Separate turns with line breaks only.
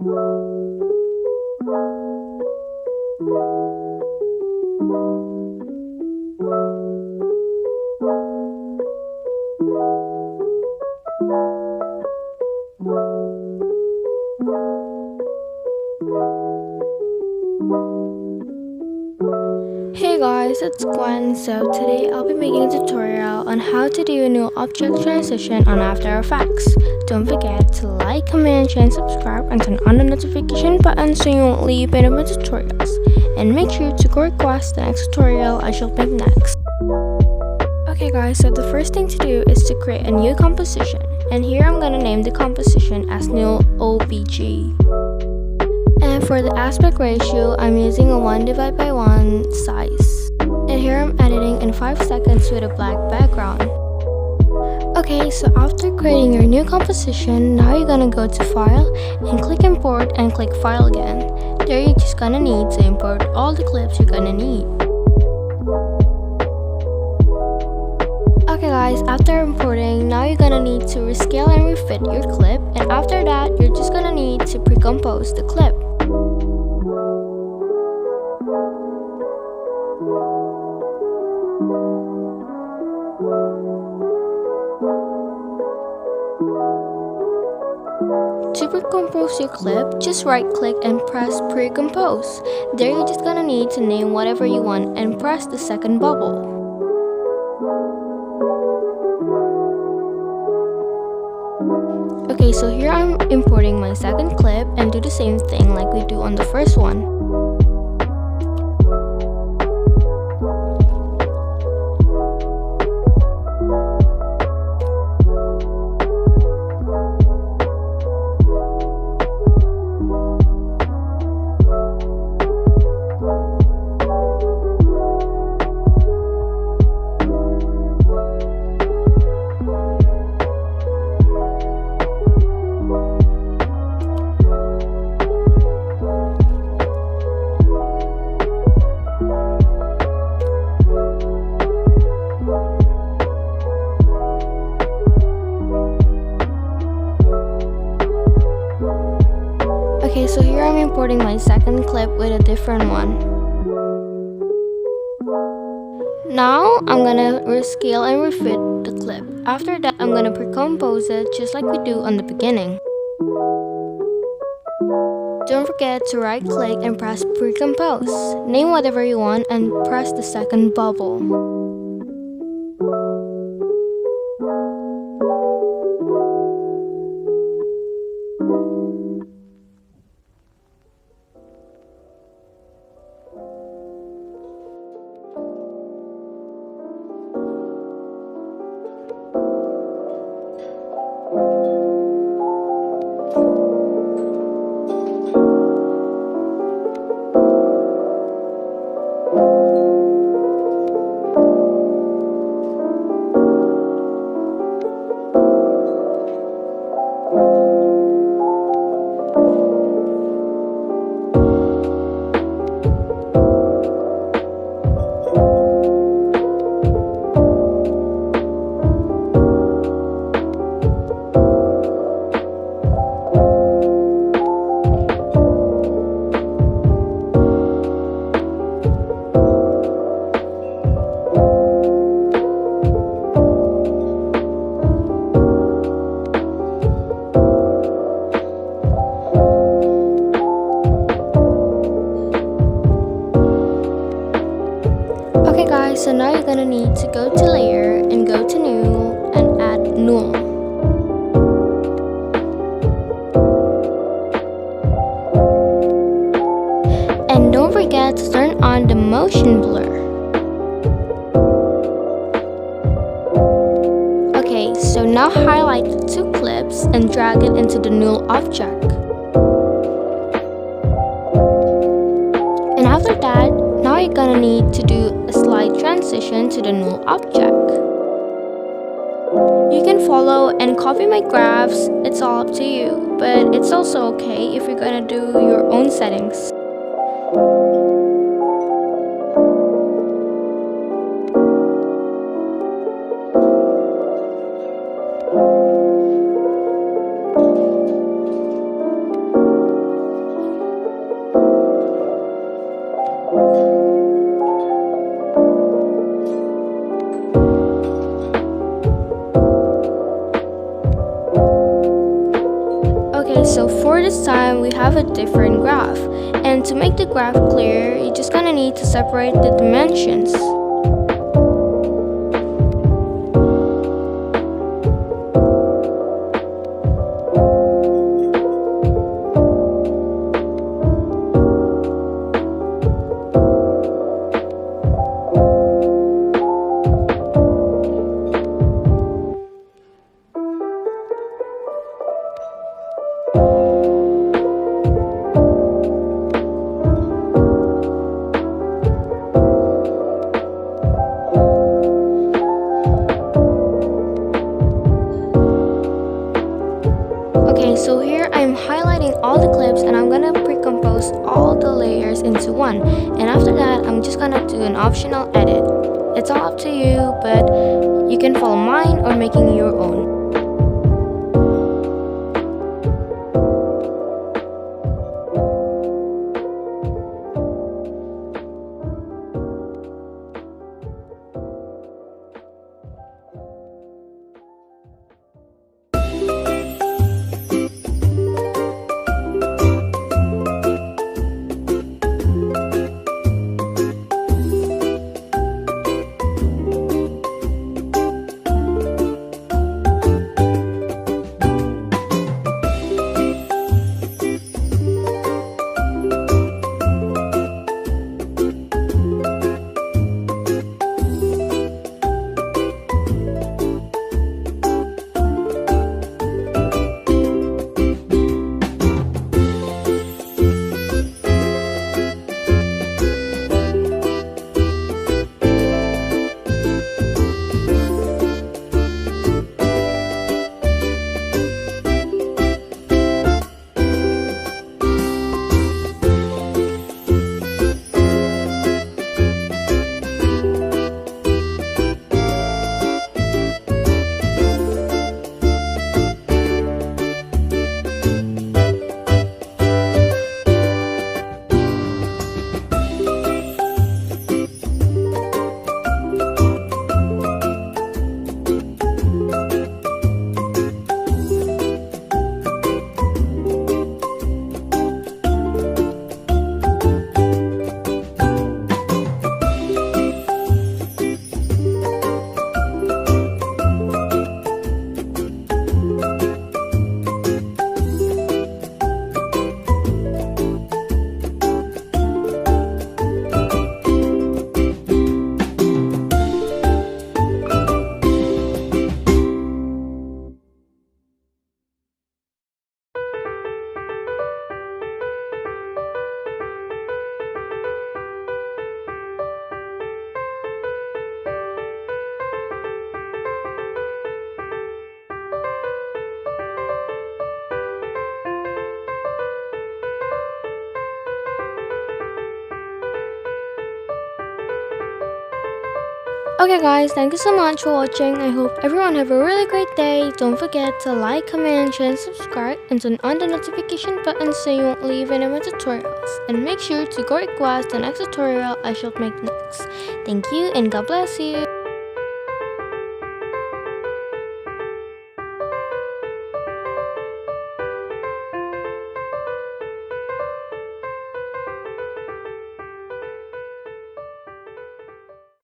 Hey guys, it's Gwen. So today I'll be making a tutorial on how to do a new object transition on After Effects. Don't forget to like, comment, share, and subscribe, and turn on the notification button so you won't leave any of my tutorials. And make sure to go request the next tutorial I shall make next. Okay guys, so the first thing to do is to create a new composition. And here I'm gonna name the composition as new OBG. And for the aspect ratio, I'm using a 1:1 size. And here I'm editing in 5 seconds with a black background. Okay, so after creating your new composition, now you're gonna go to File and click Import and click File again. There you're just gonna need to import all the clips you're gonna need. Okay guys, after importing, now you're gonna need to rescale and refit your clip, and after that, you're just gonna need to pre-compose the clip. To pre-compose your clip, just right-click and press pre-compose. There you're just gonna need to name whatever you want and press the second bubble. Okay, so here I'm importing my second clip and do the same thing like we do on the first one. Okay, so here I'm importing my second clip with a different one. Now I'm gonna rescale and refit the clip. After that, I'm gonna pre-compose it just like we do on the beginning. Don't forget to right click and press pre-compose. Name whatever you want and press the second bubble. Okay guys, so now you're gonna need to go to Layer and go to New and add Null. And don't forget to turn on the motion blur. Okay, so now highlight the two clips and drag it into the null object. And after that, now you're gonna need to do a slight transition to the null object. You can follow and copy my graphs, it's all up to you, but it's also okay if you're gonna do your own settings. Okay, so for this time, we have a different graph. And to make the graph clear, you're just gonna need to separate the dimensions. Okay, so here I'm highlighting all the clips and I'm gonna pre-compose all the layers into one. And after that, I'm just gonna do an optional edit. It's all up to you, but you can follow mine or making your own. Okay guys, thank you so much for watching. I hope everyone have a really great day. Don't forget to like, comment, share, and subscribe, and turn on the notification button so you won't leave any more tutorials. And make sure to go request the next tutorial I shall make next. Thank you and God bless you.